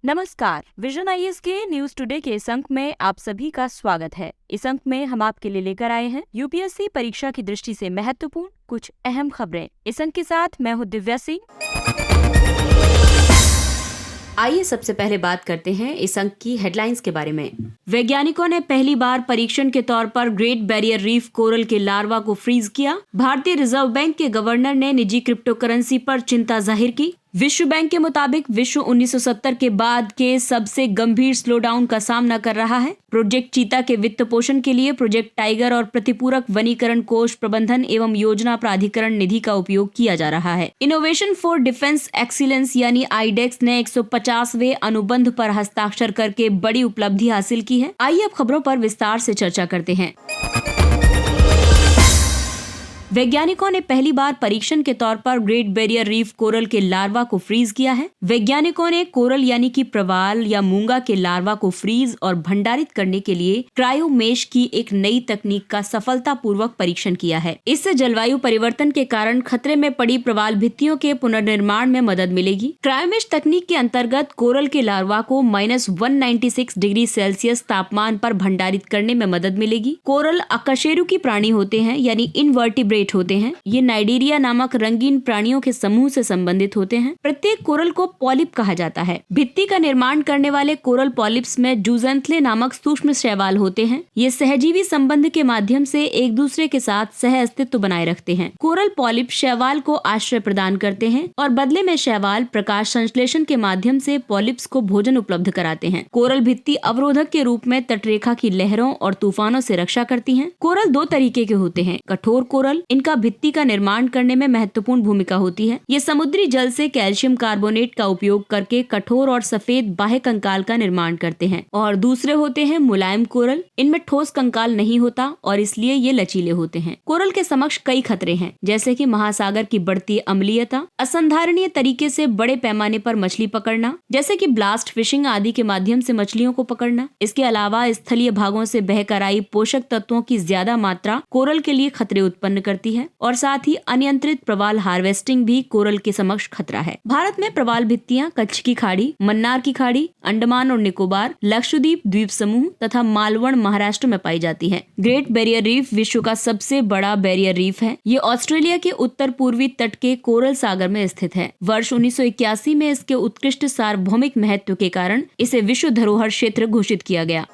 नमस्कार, vision IAS के news today के इस अंक में आप सभी का स्वागत है। इस अंक में हम आपके लिए लेकर आए हैं यूपीएससी परीक्षा की दृष्टि से महत्वपूर्ण कुछ अहम खबरें। इस अंक के साथ मैं हूँ दिव्या सिंह। आइए सबसे पहले बात करते हैं इस अंक की हेडलाइंस के बारे में। वैज्ञानिकों ने पहली बार परीक्षण के तौर पर ग्रेट बैरियर रीफ कोरल के लार्वा को फ्रीज किया। भारतीय रिजर्व बैंक के गवर्नर ने निजी क्रिप्टो करेंसी पर चिंता जाहिर की। विश्व बैंक के मुताबिक विश्व 1970 के बाद के सबसे गंभीर स्लोडाउन का सामना कर रहा है। प्रोजेक्ट चीता के वित्त पोषण के लिए प्रोजेक्ट टाइगर और प्रतिपूरक वनीकरण कोष प्रबंधन एवं योजना प्राधिकरण निधि का उपयोग किया जा रहा है। इनोवेशन फॉर डिफेंस एक्सीलेंस यानी आईडेक्स ने 150वें अनुबंध पर हस्ताक्षर करके बड़ी उपलब्धि हासिल की है। आइए अब खबरों पर विस्तार से चर्चा करते हैं। वैज्ञानिकों ने पहली बार परीक्षण के तौर पर ग्रेट बैरियर रीफ कोरल के लार्वा को फ्रीज किया है। वैज्ञानिकों ने कोरल यानी कि प्रवाल या मूंगा के लार्वा को फ्रीज और भंडारित करने के लिए क्रायोमेश की एक नई तकनीक का सफलतापूर्वक परीक्षण किया है। इससे जलवायु परिवर्तन के कारण खतरे में पड़ी प्रवाल भित्तियों के पुनर्निर्माण में मदद मिलेगी। क्रायोमेश तकनीक के अंतर्गत कोरल के लार्वा को -196 डिग्री सेल्सियस तापमान पर भंडारित करने में मदद मिलेगी। कोरल अकशेरुकी प्राणी होते हैं यानी इनवर्टिब्रेट होते हैं। ये नाइडेरिया नामक रंगीन प्राणियों के समूह से संबंधित होते हैं। प्रत्येक कोरल को पॉलिप कहा जाता है। भित्ति का निर्माण करने वाले कोरल पॉलिप्स में जूजेंथले नामक सूक्ष्म शैवाल होते हैं। ये सहजीवी संबंध के माध्यम से एक दूसरे के साथ सह अस्तित्व बनाए रखते हैं। कोरल पॉलिप शैवाल को आश्रय प्रदान करते हैं और बदले में शैवाल प्रकाश संश्लेषण के माध्यम से पॉलिप्स को भोजन उपलब्ध कराते हैं। कोरल भित्ति अवरोधक के रूप में तटरेखा की लहरों और तूफानों से रक्षा करती है। कोरल दो तरीके के होते हैं। कठोर कोरल, इनका भित्ति का निर्माण करने में महत्वपूर्ण भूमिका होती है। ये समुद्री जल से कैल्शियम कार्बोनेट का उपयोग करके कठोर और सफेद बाह्य कंकाल का निर्माण करते हैं। और दूसरे होते हैं मुलायम कोरल। इनमें ठोस कंकाल नहीं होता और इसलिए ये लचीले होते हैं। कोरल के समक्ष कई खतरे हैं, जैसे कि महासागर की बढ़ती अम्लीयता, असंधारणीय तरीके से बड़े पैमाने पर मछली पकड़ना, जैसे कि ब्लास्ट फिशिंग आदि के माध्यम से मछलियों को पकड़ना। इसके अलावा स्थलीय भागों से बहकर आई पोषक तत्वों की ज्यादा मात्रा कोरल के लिए खतरे उत्पन्न करती है और साथ ही अनियंत्रित प्रवाल हार्वेस्टिंग भी कोरल के समक्ष खतरा है। भारत में प्रवाल भित्तियां कच्छ की खाड़ी, मन्नार की खाड़ी, अंडमान और निकोबार, लक्षद्वीप द्वीप समूह तथा मालवण महाराष्ट्र में पाई जाती है। ग्रेट बैरियर रीफ विश्व का सबसे बड़ा बैरियर रीफ है। ये ऑस्ट्रेलिया के उत्तर पूर्वी तट के कोरल सागर में स्थित है। वर्ष 1981 में इसके उत्कृष्ट सार्वभौमिक महत्व के कारण इसे विश्व धरोहर क्षेत्र घोषित किया गया।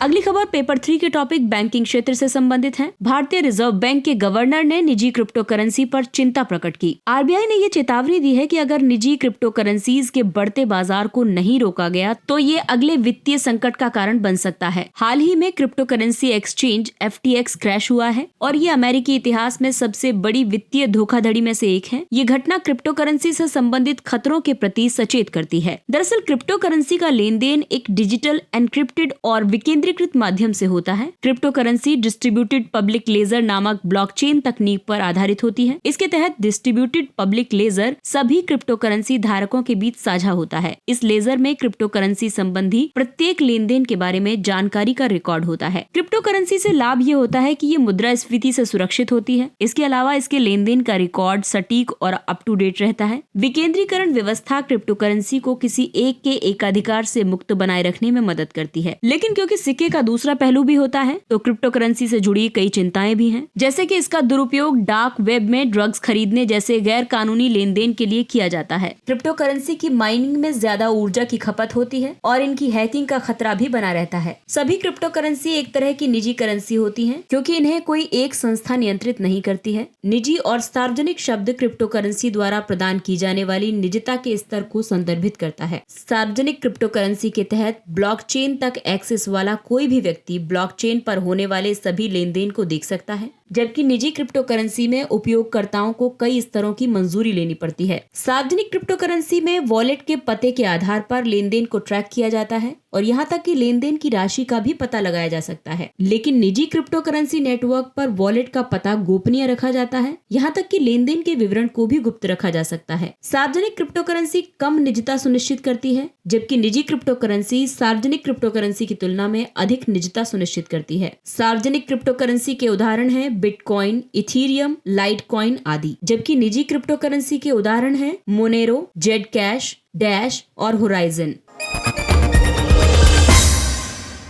अगली खबर पेपर 3 के टॉपिक बैंकिंग क्षेत्र से संबंधित है। भारतीय रिजर्व बैंक के गवर्नर ने निजी क्रिप्टो करेंसी पर चिंता प्रकट की। आरबीआई ने ये चेतावनी दी है कि अगर निजी क्रिप्टो करेंसीज के बढ़ते बाजार को नहीं रोका गया तो ये अगले वित्तीय संकट का कारण बन सकता है। हाल ही में crypto currency exchange FTX crash हुआ है और ये अमेरिकी इतिहास में सबसे बड़ी वित्तीय धोखाधड़ी में से एक है। ये घटना क्रिप्टो करेंसी से संबंधित खतरों के प्रति सचेत करती है। दरअसल क्रिप्टो करेंसी का लेन देन एक डिजिटल, एनक्रिप्टेड और विकेंद्रीकृत माध्यम से होता है। Cryptocurrency distributed public ledger नामक ब्लॉकचेन तकनीक पर आधारित होती है। इसके तहत डिस्ट्रीब्यूटेड पब्लिक लेजर सभी क्रिप्टो करेंसी धारकों के बीच साझा होता है। इस लेजर में क्रिप्टो करेंसी संबंधी प्रत्येक लेन देन के बारे में जानकारी का रिकॉर्ड होता है। क्रिप्टो करेंसी से लाभ ये होता है कि ये मुद्रास्फीति से सुरक्षित होती है। इसके अलावा इसके लेन देन का रिकॉर्ड सटीक और अप टू डेट रहता है। विकेंद्रीकरण व्यवस्था क्रिप्टो करेंसी को किसी एक के एकाधिकार से मुक्त बनाए रखने में मदद करती है। लेकिन क्योंकि सिक्के का दूसरा पहलू भी होता है तो क्रिप्टो करेंसी से जुड़ी कई चिंताएं भी हैं, जैसे कि इसका दुरुपयोग डार्क वेब में ड्रग्स खरीदने जैसे गैर कानूनी लेन देन के लिए किया जाता है। क्रिप्टो करेंसी की माइनिंग में ज्यादा ऊर्जा की खपत होती है और इनकी हैकिंग का खतरा भी बना रहता है। सभी क्रिप्टो करेंसी एक तरह की निजी करेंसी होती है क्योंकि इन्हें कोई एक संस्था नियंत्रित नहीं करती है। निजी और सार्वजनिक शब्द क्रिप्टो करेंसी द्वारा प्रदान की जाने वाली निजता के स्तर को संदर्भित करता है। सार्वजनिक क्रिप्टो करेंसी के तहत ब्लॉकचेन तक एक्सेस वाला कोई भी व्यक्ति ब्लॉकचेन पर होने वाले सभी लेन देन को देख सकता है, जबकि निजी क्रिप्टो करेंसी में उपयोगकर्ताओं को कई स्तरों की मंजूरी लेनी पड़ती है। सार्वजनिक क्रिप्टो करेंसी में वॉलेट के पते के आधार पर लेन देन को ट्रैक किया जाता है और यहाँ तक कि लेन देन की राशि का भी पता लगाया जा सकता है। लेकिन निजी क्रिप्टो करेंसी नेटवर्क पर वॉलेट का पता गोपनीय रखा जाता है, यहाँ तक कि लेन देन के विवरण को भी गुप्त रखा जा सकता है। सार्वजनिक क्रिप्टो करेंसी कम निजता सुनिश्चित करती है, जबकि निजी क्रिप्टो करेंसी सार्वजनिक क्रिप्टो करेंसी की तुलना में अधिक निजता सुनिश्चित करती है। सार्वजनिक क्रिप्टो करेंसी के उदाहरण है बिटकॉइन, इथीरियम, लाइटकॉइन आदि। जबकि निजी क्रिप्टो करेंसी के उदाहरण हैं मोनेरो, जेड कैश, डैश और होराइजन।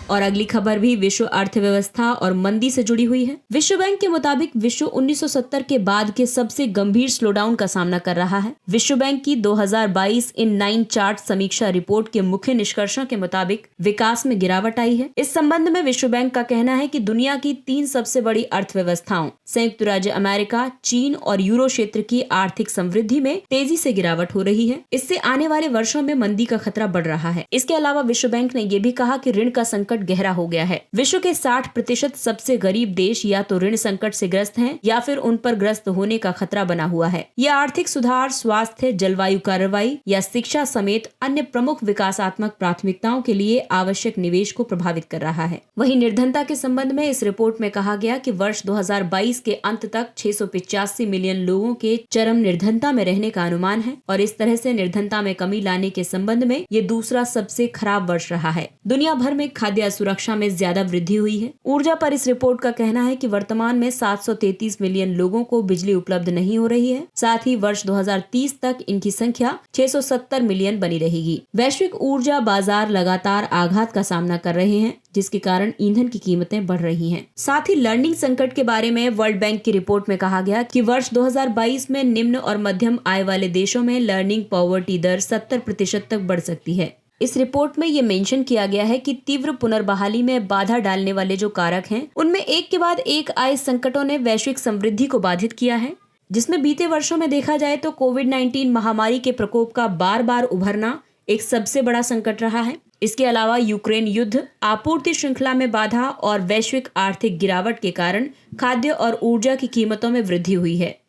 और अगली खबर भी विश्व अर्थव्यवस्था और मंदी से जुड़ी हुई है। विश्व बैंक के मुताबिक विश्व 1970 के बाद के सबसे गंभीर स्लोडाउन का सामना कर रहा है। विश्व बैंक की 2022 इन 9 चार्ट समीक्षा रिपोर्ट के मुख्य निष्कर्षों के मुताबिक विकास में गिरावट आई है। इस संबंध में विश्व बैंक का कहना है कि दुनिया की 3 सबसे बड़ी अर्थव्यवस्थाओं संयुक्त राज्य अमेरिका, चीन और यूरो क्षेत्र की आर्थिक समृद्धि में तेजी से गिरावट हो रही है। इससे आने वाले वर्षों में मंदी का खतरा बढ़ रहा है। इसके अलावा विश्व बैंक ने यह भी कहा कि ऋण का संकट गहरा हो गया है। विश्व के 60% सबसे गरीब देश या तो ऋण संकट से ग्रस्त हैं या फिर उन पर ग्रस्त होने का खतरा बना हुआ है। यह आर्थिक सुधार, स्वास्थ्य, जलवायु कार्रवाई या शिक्षा समेत अन्य प्रमुख विकासात्मक प्राथमिकताओं के लिए आवश्यक निवेश को प्रभावित कर रहा है। वहीं निर्धनता के संबंध में इस रिपोर्ट में कहा गया कि वर्ष 2022 के अंत तक 685 मिलियन लोगों के चरम निर्धनता में रहने का अनुमान है और इस तरह से निर्धनता में कमी लाने के संबंध में ये दूसरा सबसे खराब वर्ष रहा है। दुनिया भर में खाद्य सुरक्षा में ज्यादा वृद्धि हुई है। ऊर्जा पर इस रिपोर्ट का कहना है कि वर्तमान में 733 मिलियन लोगों को बिजली उपलब्ध नहीं हो रही है। साथ ही वर्ष 2030 तक इनकी संख्या 670 मिलियन बनी रहेगी। वैश्विक ऊर्जा बाजार लगातार आघात का सामना कर रहे हैं, जिसके कारण ईंधन की कीमतें बढ़ रही हैं। साथ ही लर्निंग संकट के बारे में वर्ल्ड बैंक की रिपोर्ट में कहा गया कि वर्ष 2022 में निम्न और मध्यम आय वाले देशों में लर्निंग पॉवर्टी दर 70% तक बढ़ सकती है। इस रिपोर्ट में ये मेंशन किया गया है कि तीव्र पुनर्बहाली में बाधा डालने वाले जो कारक हैं, उनमें एक के बाद एक आए संकटों ने वैश्विक समृद्धि को बाधित किया है, जिसमें बीते वर्षों में देखा जाए तो कोविड-19 महामारी के प्रकोप का बार बार उभरना एक सबसे बड़ा संकट रहा है। इसके अलावा यूक्रेन युद्ध, आपूर्ति श्रृंखला में बाधा और वैश्विक आर्थिक गिरावट के कारण खाद्य और ऊर्जा की कीमतों में वृद्धि हुई है।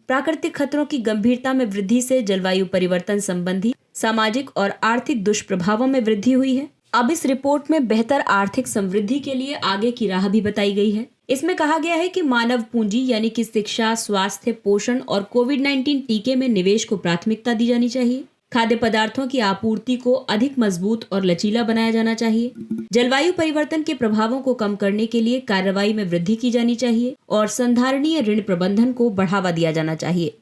प्राकृतिक खतरों की गंभीरता में वृद्धि से जलवायु परिवर्तन संबंधी सामाजिक और आर्थिक दुष्प्रभावों में वृद्धि हुई है। अब इस रिपोर्ट में बेहतर आर्थिक समृद्धि के लिए आगे की राह भी बताई गई है। इसमें कहा गया है कि मानव पूंजी यानी कि शिक्षा, स्वास्थ्य, पोषण और कोविड-19 टीके में निवेश को प्राथमिकता दी जानी चाहिए। खाद्य पदार्थों की आपूर्ति को अधिक मजबूत और लचीला बनाया जाना चाहिए। जलवायु परिवर्तन के प्रभावों को कम करने के लिए कार्रवाई में वृद्धि की जानी चाहिए और संधारणीय ऋण प्रबंधन को बढ़ावा दिया जाना चाहिए।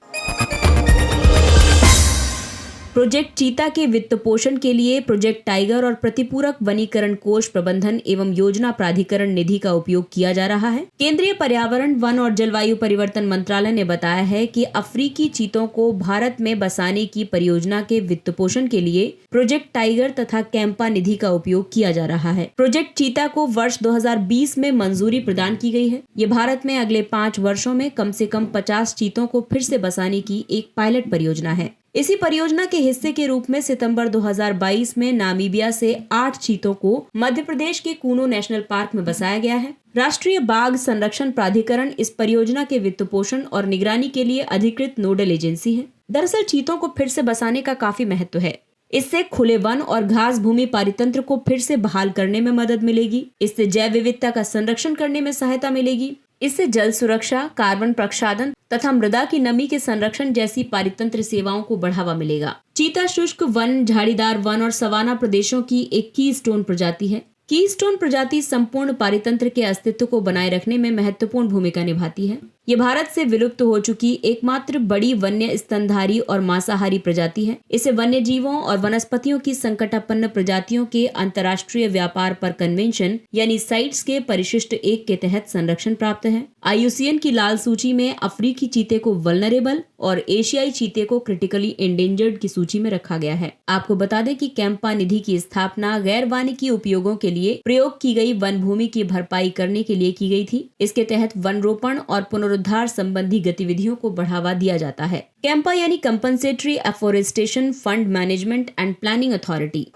प्रोजेक्ट चीता के वित्त पोषण के लिए प्रोजेक्ट टाइगर और प्रतिपूरक वनीकरण कोष प्रबंधन एवं योजना प्राधिकरण निधि का उपयोग किया जा रहा है। केंद्रीय पर्यावरण, वन और जलवायु परिवर्तन मंत्रालय ने बताया है कि अफ्रीकी चीतों को भारत में बसाने की परियोजना के वित्त पोषण के लिए प्रोजेक्ट टाइगर तथा कैंपा निधि का उपयोग किया जा रहा है। प्रोजेक्ट चीता को वर्ष 2020 में मंजूरी प्रदान की गई है। ये भारत में अगले 5 वर्षों में कम से कम 50 चीतों को फिर से बसाने की एक पायलट परियोजना है। इसी परियोजना के हिस्से के रूप में सितंबर 2022 में नामीबिया से 8 चीतों को मध्य प्रदेश के कूनो नेशनल पार्क में बसाया गया है। राष्ट्रीय बाघ संरक्षण प्राधिकरण इस परियोजना के वित्त पोषण और निगरानी के लिए अधिकृत नोडल एजेंसी है। दरअसल चीतों को फिर से बसाने का काफी महत्व है। इससे खुले वन और घास भूमि पारितंत्र को फिर से बहाल करने में मदद मिलेगी। इससे जैव विविधता का संरक्षण करने में सहायता मिलेगी। इससे जल सुरक्षा, कार्बन प्रक्षालन तथा मृदा की नमी के संरक्षण जैसी पारितंत्र सेवाओं को बढ़ावा मिलेगा। चीता शुष्क वन, झाड़ीदार वन और सवाना प्रदेशों की एक कीस्टोन प्रजाति है। कीस्टोन प्रजाति संपूर्ण पारितंत्र के अस्तित्व को बनाए रखने में महत्वपूर्ण भूमिका निभाती है। ये भारत से विलुप्त हो चुकी एकमात्र बड़ी वन्य स्तनधारी और मांसाहारी प्रजाति है। इसे वन्य जीवों और वनस्पतियों की संकटापन्न प्रजातियों के अंतर्राष्ट्रीय व्यापार पर कन्वेंशन यानी साइट्स के परिशिष्ट 1 के तहत संरक्षण प्राप्त है। IUCN की लाल सूची में अफ्रीकी चीते को वल्नरेबल और एशियाई चीते को क्रिटिकली एंडेंजर्ड की सूची में रखा गया है। आपको बता दें कि कैंपा निधि की स्थापना गैर वानिकी उपयोगों के लिए प्रयोग की गई वन भूमि की भरपाई करने के लिए की गई थी। इसके तहत वन रोपण और पुनरुद्धार संबंधी गतिविधियों को बढ़ावा दिया जाता है। कैंपा यानी compensatory afforestation fund management and planning authority.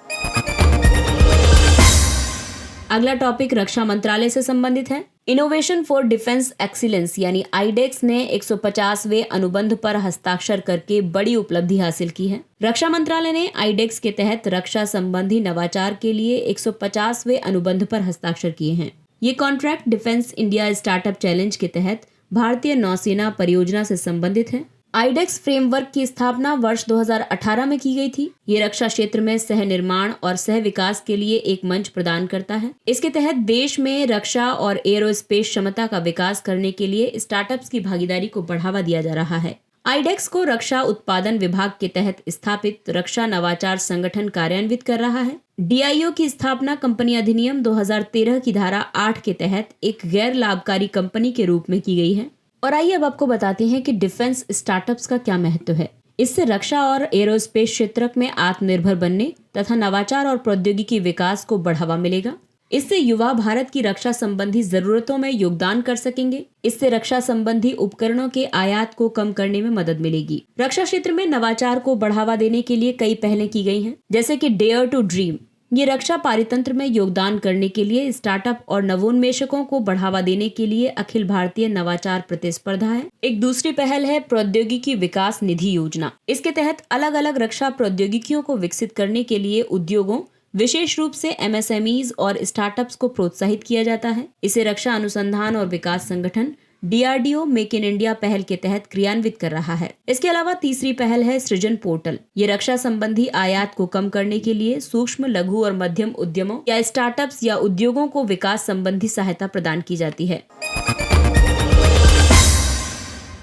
अगला टॉपिक रक्षा मंत्रालय से संबंधित है। इनोवेशन फॉर डिफेंस एक्सीलेंस यानी आईडेक्स ने 150वें अनुबंध पर हस्ताक्षर करके बड़ी उपलब्धि हासिल की है। रक्षा मंत्रालय ने आईडेक्स के तहत रक्षा संबंधी नवाचार के लिए 150वें अनुबंध पर हस्ताक्षर किए हैं। ये contract defence India startup challenge के तहत भारतीय नौसेना परियोजना से संबंधित है। आईडेक्स फ्रेमवर्क की स्थापना वर्ष 2018 में की गई थी। ये रक्षा क्षेत्र में सह निर्माण और सह विकास के लिए एक मंच प्रदान करता है। इसके तहत देश में रक्षा और एरोस्पेस क्षमता का विकास करने के लिए स्टार्टअप्स की भागीदारी को बढ़ावा दिया जा रहा है। आईडेक्स को रक्षा उत्पादन विभाग के तहत स्थापित रक्षा नवाचार संगठन कार्यान्वित कर रहा है। डीआईओ की स्थापना कंपनी अधिनियम 2013 की धारा 8 के तहत एक गैर लाभकारी कंपनी के रूप में की गई है। और आइए अब आपको बताते हैं कि डिफेंस स्टार्टअप्स का क्या महत्व है। इससे रक्षा और एरोस्पेस क्षेत्र में आत्मनिर्भर बनने तथा नवाचार और प्रौद्योगिकी विकास को बढ़ावा मिलेगा। इससे युवा भारत की रक्षा संबंधी जरूरतों में योगदान कर सकेंगे। इससे रक्षा संबंधी उपकरणों के आयात को कम करने में मदद मिलेगी। रक्षा क्षेत्र में नवाचार को बढ़ावा देने के लिए कई पहलें की गई हैं, जैसे कि डेयर टू ड्रीम। ये रक्षा पारितंत्र में योगदान करने के लिए स्टार्टअप और नवोन्मेषकों को बढ़ावा देने के लिए अखिल भारतीय नवाचार प्रतिस्पर्धा है। एक दूसरी पहल है प्रौद्योगिकी विकास निधि योजना। इसके तहत अलग अलग रक्षा प्रौद्योगिकियों को विकसित करने के लिए उद्योगों, विशेष रूप से एमएसएमईज और स्टार्टअप्स को प्रोत्साहित किया जाता है। इसे रक्षा अनुसंधान और विकास संगठन डीआरडीओ मेक इन इंडिया पहल के तहत क्रियान्वित कर रहा है। इसके अलावा तीसरी पहल है सृजन पोर्टल। ये रक्षा संबंधी आयात को कम करने के लिए सूक्ष्म, लघु और मध्यम उद्यमों या स्टार्टअप्स या उद्योगों को विकास संबंधी सहायता प्रदान की जाती है।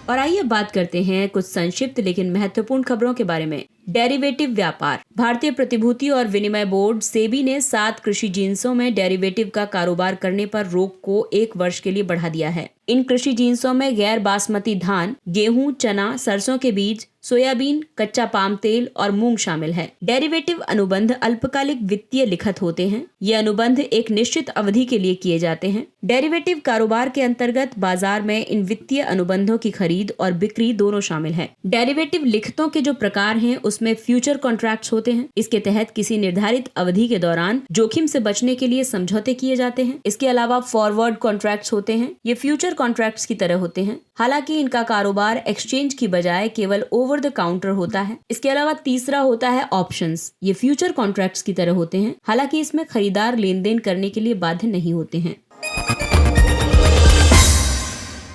और आइए बात करते हैं कुछ संक्षिप्त लेकिन महत्वपूर्ण खबरों के बारे में। डेरिवेटिव व्यापार। भारतीय प्रतिभूति और विनिमय बोर्ड सेबी ने 7 कृषि जिन्सों में डेरिवेटिव का कारोबार करने पर रोक को 1 वर्ष के लिए बढ़ा दिया है। इन कृषि जिन्सों में गैर बासमती धान, गेहूं, चना, सरसों के बीज, सोयाबीन, कच्चा पाम तेल और मूंग शामिल है। डेरिवेटिव अनुबंध अल्पकालिक वित्तीय लिखत होते हैं। ये अनुबंध एक निश्चित अवधि के लिए किए जाते हैं। डेरिवेटिव कारोबार के अंतर्गत बाजार में इन वित्तीय अनुबंधों की खरीद और बिक्री दोनों शामिल है। डेरिवेटिव लिखतों के जो प्रकार हैं उसमें फ्यूचर कॉन्ट्रैक्ट्स होते हैं। इसके तहत किसी निर्धारित अवधि के दौरान जोखिम से बचने के लिए समझौते किए जाते हैं। इसके अलावा फॉरवर्ड कॉन्ट्रैक्ट्स होते हैं। ये फ्यूचर कॉन्ट्रैक्ट्स की तरह होते हैं, हालांकि इनका कारोबार एक्सचेंज की बजाय केवल ओवर द काउंटर होता है। इसके अलावा तीसरा होता है ऑप्शंस। ये फ्यूचर कॉन्ट्रैक्ट्स की तरह होते हैं, हालांकि इसमें खरीदार लेन देन करने के लिए बाध्य नहीं होते हैं।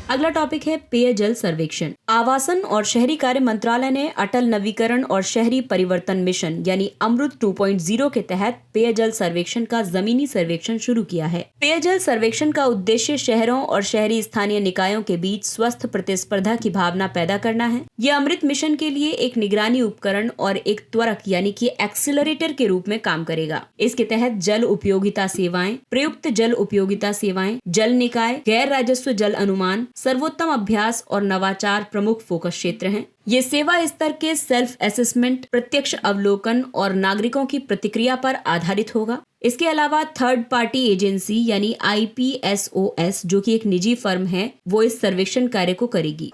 अगला टॉपिक है पेयजल सर्वेक्षण। आवासन और शहरी कार्य मंत्रालय ने अटल नवीकरण और शहरी परिवर्तन मिशन यानी अमृत 2.0 के तहत पेयजल सर्वेक्षण का जमीनी सर्वेक्षण शुरू किया है। पेयजल सर्वेक्षण का उद्देश्य शहरों और शहरी स्थानीय निकायों के बीच स्वस्थ प्रतिस्पर्धा की भावना पैदा करना है। यह अमृत मिशन के लिए एक निगरानी उपकरण और एक त्वरक यानी कि एक्सीलरेटर के रूप में काम करेगा। इसके तहत जल उपयोगिता सेवाएं, प्रयुक्त जल उपयोगिता सेवाएं, जल निकाय, गैर राजस्व जल अनुमान, सर्वोत्तम अभ्यास और नवाचार प्रमुख फोकस क्षेत्र हैं। ये सेवा स्तर के सेल्फ असेसमेंट, प्रत्यक्ष अवलोकन और नागरिकों की प्रतिक्रिया पर आधारित होगा। इसके अलावा थर्ड पार्टी एजेंसी यानी IPSOS जो कि एक निजी फर्म है, वो इस सर्वेक्षण कार्य को करेगी।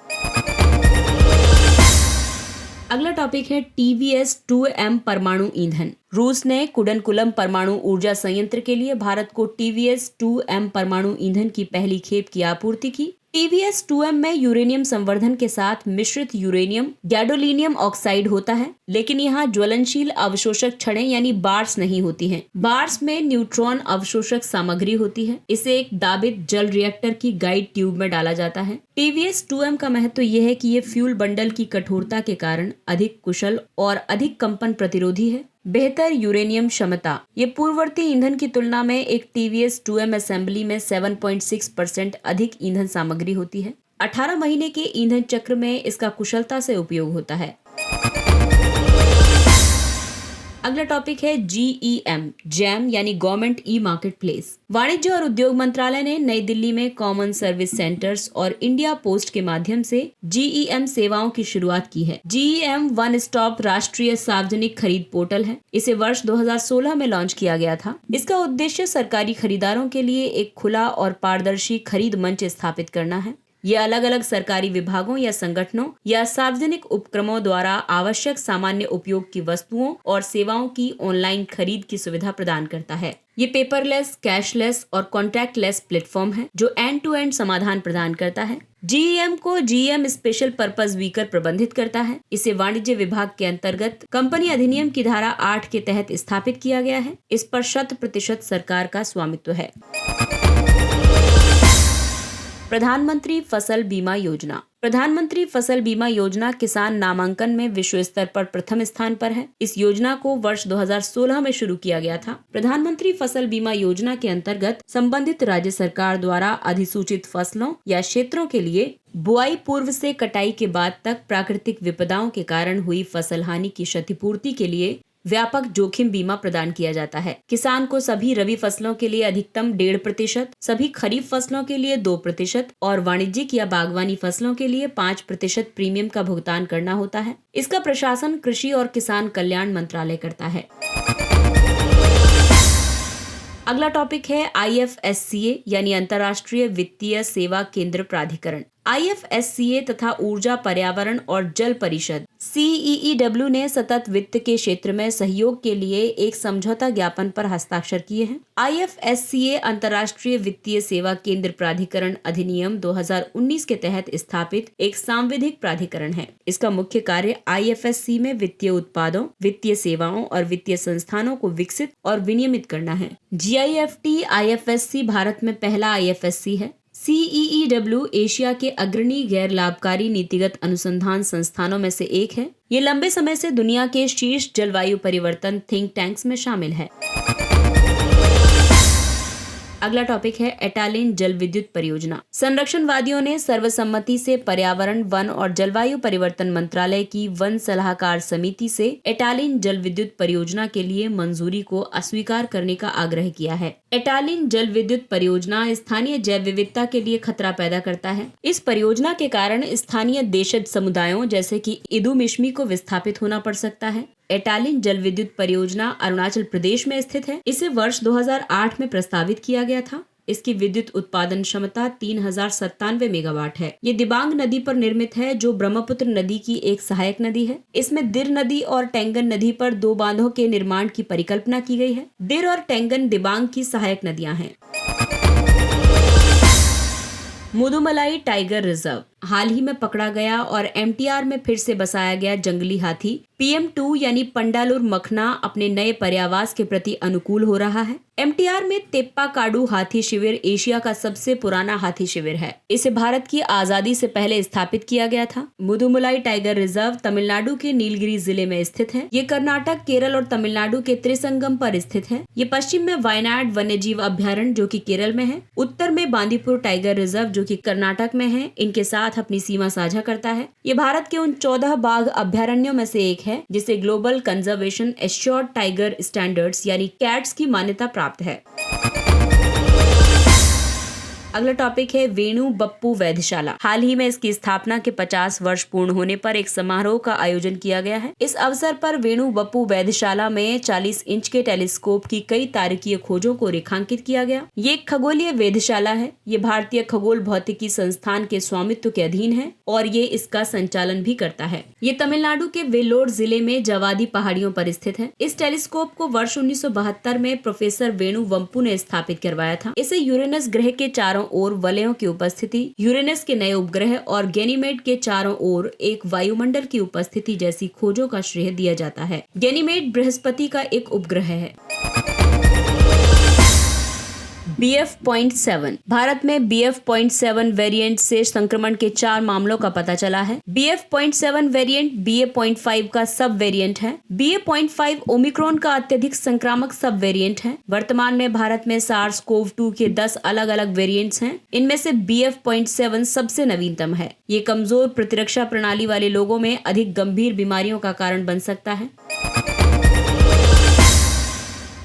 अगला टॉपिक है TVS 2M परमाणु ईंधन। रूस ने कुडनकुलम परमाणु ऊर्जा संयंत्र के लिए भारत को TVS 2M परमाणु ईंधन की पहली खेप की आपूर्ति की। TVS 2M में यूरेनियम संवर्धन के साथ मिश्रित यूरेनियम गैडोलीनियम ऑक्साइड होता है, लेकिन यहाँ ज्वलनशील अवशोषक छड़ें यानी बार्स नहीं होती हैं। बार्स में न्यूट्रॉन अवशोषक सामग्री होती है। इसे एक दाबित जल रिएक्टर की गाइड ट्यूब में डाला जाता है। TVS 2M का महत्व यह है कि ये फ्यूल बंडल की कठोरता के कारण अधिक कुशल और अधिक कंपन प्रतिरोधी है। बेहतर यूरेनियम क्षमता। ये पूर्ववर्ती ईंधन की तुलना में एक TVS 2M असेंबली में 7.6% अधिक ईंधन सामग्री होती है। 18 महीने के ईंधन चक्र में इसका कुशलता से उपयोग होता है। अगला टॉपिक है GEM यानी गवर्नमेंट ई मार्केट प्लेस। वाणिज्य और उद्योग मंत्रालय ने नई दिल्ली में कॉमन सर्विस सेंटर्स और इंडिया पोस्ट के माध्यम से GEM सेवाओं की शुरुआत की है। GEM वन स्टॉप राष्ट्रीय सार्वजनिक खरीद पोर्टल है। इसे वर्ष 2016 में लॉन्च किया गया था। इसका उद्देश्य सरकारी खरीदारों के लिए एक खुला और पारदर्शी खरीद मंच स्थापित करना है। यह अलग अलग सरकारी विभागों या संगठनों या सार्वजनिक उपक्रमों द्वारा आवश्यक सामान्य उपयोग की वस्तुओं और सेवाओं की ऑनलाइन खरीद की सुविधा प्रदान करता है। ये पेपरलेस, कैशलेस और कॉन्टैक्टलेस प्लेटफॉर्म है जो एंड टू एंड समाधान प्रदान करता है। GEM को GEM स्पेशल पर्पस व्हीकल प्रबंधित करता है। इसे वाणिज्य विभाग के अंतर्गत कंपनी अधिनियम की धारा 8 के तहत स्थापित किया गया है। इस पर 100% सरकार का स्वामित्व है। प्रधानमंत्री फसल बीमा योजना। प्रधानमंत्री फसल बीमा योजना किसान नामांकन में विश्व स्तर पर प्रथम स्थान पर है। इस योजना को वर्ष 2016 में शुरू किया गया था। प्रधानमंत्री फसल बीमा योजना के अंतर्गत संबंधित राज्य सरकार द्वारा अधिसूचित फसलों या क्षेत्रों के लिए बुआई पूर्व से कटाई के बाद तक प्राकृतिक विपदाओं के कारण हुई फसल हानि की क्षतिपूर्ति के लिए व्यापक जोखिम बीमा प्रदान किया जाता है। किसान को सभी रबी फसलों के लिए अधिकतम 1.5%, सभी खरीफ फसलों के लिए 2% और वाणिज्यिक या बागवानी फसलों के लिए 5% प्रीमियम का भुगतान करना होता है। इसका प्रशासन कृषि और किसान कल्याण मंत्रालय करता है। अगला टॉपिक है IFSCA यानी अंतर्राष्ट्रीय वित्तीय सेवा केंद्र प्राधिकरण। IFSCA तथा ऊर्जा, पर्यावरण और जल परिषद CEEW ने सतत वित्त के क्षेत्र में सहयोग के लिए एक समझौता ज्ञापन पर हस्ताक्षर किए हैं। IFSCA अंतर्राष्ट्रीय वित्तीय सेवा केंद्र प्राधिकरण अधिनियम 2019 के तहत स्थापित एक सांविधिक प्राधिकरण है। इसका मुख्य कार्य IFSC में वित्तीय उत्पादों, वित्तीय सेवाओं और वित्तीय संस्थानों को विकसित और विनियमित करना है। GIFT IFSC भारत में पहला IFSC है। CEEW एशिया के अग्रणी गैर लाभकारी नीतिगत अनुसंधान संस्थानों में से एक है। ये लंबे समय से दुनिया के शीर्ष जलवायु परिवर्तन थिंक टैंक्स में शामिल है। अगला टॉपिक है एटालिन जल विद्युत परियोजना। संरक्षणवादियों ने सर्वसम्मति से पर्यावरण, वन और जलवायु परिवर्तन मंत्रालय की वन सलाहकार समिति से एटालिन जल विद्युत परियोजना के लिए मंजूरी को अस्वीकार करने का आग्रह किया है। एटालिन जल विद्युत परियोजना स्थानीय जैव विविधता के लिए खतरा पैदा करता है। इस परियोजना के कारण स्थानीय देशज समुदायों जैसे कि इदू मिश्मी को विस्थापित होना पड़ सकता है। एटालिन जल विद्युत परियोजना अरुणाचल प्रदेश में स्थित है। इसे वर्ष 2008 में प्रस्तावित किया गया था। इसकी विद्युत उत्पादन क्षमता 3097 मेगावाट है। ये दिबांग नदी पर निर्मित है, जो ब्रह्मपुत्र नदी की एक सहायक नदी है। इसमें दिर नदी और टेंगन नदी पर 2 बांधों के निर्माण की परिकल्पना की गई है। दिर और टेंगन दिबांग की सहायक नदियां हैं। मुदुमलाई टाइगर रिजर्व हाल ही में पकड़ा गया और MTR में फिर से बसाया गया जंगली हाथी PM2 यानी पंडालुर मखना अपने नए पर्यावास के प्रति अनुकूल हो रहा है। MTR में तेप्पा काडू हाथी शिविर एशिया का सबसे पुराना हाथी शिविर है। इसे भारत की आजादी से पहले स्थापित किया गया था। मुदुमलाई टाइगर रिजर्व तमिलनाडु के नीलगिरी जिले में स्थित है। ये कर्नाटक, केरल और तमिलनाडु के त्रिसंगम पर स्थित है। ये पश्चिम में वायनाड वन्यजीव अभ्यारण्य जो कि केरल में है, उत्तर में बांदीपुर टाइगर रिजर्व जो कि कर्नाटक में है, इनके साथ अपनी सीमा साझा करता है। ये भारत के उन 14 बाघ अभ्यारण्यों में से एक है जिसे global conservation assured tiger standards यानी कैट्स की मान्यता प्राप्त है। अगला टॉपिक है वेणु बप्पू वैधशाला। हाल ही में इसकी स्थापना के 50 वर्ष पूर्ण होने पर एक समारोह का आयोजन किया गया है। इस अवसर पर वेणु बप्पू वैधशाला में 40 इंच के टेलीस्कोप की कई तारकीय खोजों को रेखांकित किया गया। ये एक खगोलीय वेधशाला है। ये भारतीय खगोल भौतिकी संस्थान के स्वामित्व के अधीन है और ये इसका संचालन भी करता है। ये तमिलनाडु के वेल्लोर जिले में जवादी पहाड़ियों पर स्थित है। इस टेलीस्कोप को वर्ष 1972 में प्रोफेसर वेणु वम्पू ने स्थापित करवाया था। इसे यूरेनस ग्रह के चारों ओर वलयों की उपस्थिति, यूरेनस के नए उपग्रह और गैनीमेड के चारों ओर एक वायुमंडल की उपस्थिति जैसी खोजों का श्रेय दिया जाता है। गैनीमेड बृहस्पति का एक उपग्रह है। BF.7 भारत में BF.7 वेरिएंट से संक्रमण के 4 मामलों का पता चला है। BF.7 वेरिएंट BA.5 का सब वेरिएंट है। BA.5 ओमिक्रॉन का अत्यधिक संक्रामक सब वेरिएंट है। वर्तमान में भारत में SARS-CoV-2 के 10 अलग अलग वेरिएंट्स हैं। इनमें से BF.7 सबसे नवीनतम है। ये कमजोर प्रतिरक्षा प्रणाली वाले लोगों में अधिक गंभीर बीमारियों का कारण बन सकता है।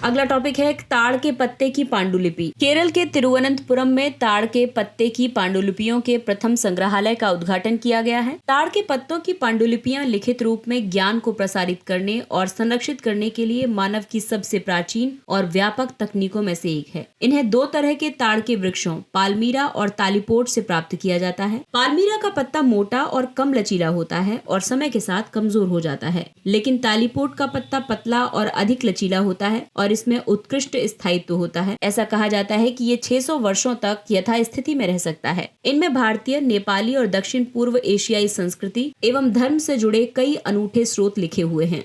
अगला टॉपिक है ताड़ के पत्ते की पांडुलिपि। केरल के तिरुवनंतपुरम में ताड़ के पत्ते की पांडुलिपियों के प्रथम संग्रहालय का उद्घाटन किया गया है। ताड़ के पत्तों की पांडुलिपियां लिखित रूप में ज्ञान को प्रसारित करने और संरक्षित करने के लिए मानव की सबसे प्राचीन और व्यापक तकनीकों में से एक है। इन्हें 2 तरह के ताड़ के वृक्षों पाल्मीरा और तालीपोट से प्राप्त किया जाता है। पाल्मीरा का पत्ता मोटा और कम लचीला होता है और समय के साथ कमजोर हो जाता है, लेकिन तालीपोट का पत्ता पतला और अधिक लचीला होता है और इसमें उत्कृष्ट स्थायित्व होता है। ऐसा कहा जाता है कि ये 600 वर्षों तक यथास्थिति में रह सकता है। इनमें भारतीय, नेपाली और दक्षिण पूर्व एशियाई संस्कृति एवं धर्म से जुड़े कई अनूठे स्रोत लिखे हुए हैं।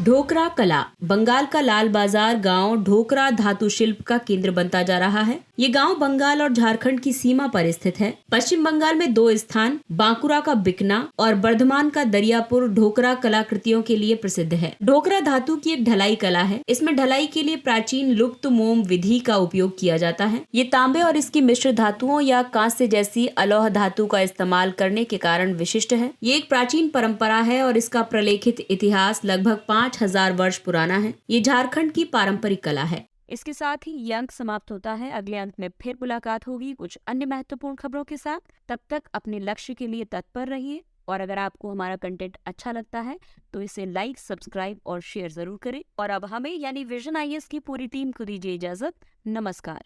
ढोकरा कला बंगाल का लाल बाजार गांव ढोकरा धातु शिल्प का केंद्र बनता जा रहा है। ये गांव बंगाल और झारखंड की सीमा पर स्थित है। पश्चिम बंगाल में 2 स्थान बांकुरा का बिकना और बर्धमान का दरियापुर ढोकरा कलाकृतियों के लिए प्रसिद्ध है। ढोकरा धातु की एक ढलाई कला है। इसमें ढलाई के लिए प्राचीन लुप्त मोम विधि का उपयोग किया जाता है। ये तांबे और इसकी मिश्र धातुओं या कांस्य जैसी अलौह धातु का इस्तेमाल करने के कारण विशिष्ट है। ये एक प्राचीन परंपरा है और इसका प्रलेखित इतिहास लगभग 5000 वर्ष पुराना है। ये झारखंड की पारंपरिक कला है। इसके साथ ही ये अंक समाप्त होता है। अगले अंक में फिर मुलाकात होगी कुछ अन्य महत्वपूर्ण खबरों के साथ। तब तक अपने लक्ष्य के लिए तत्पर रहिए और अगर आपको हमारा कंटेंट अच्छा लगता है तो इसे लाइक, सब्सक्राइब और शेयर जरूर करें। और अब हमें यानी विजन IAS की पूरी टीम को दीजिए इजाजत। नमस्कार।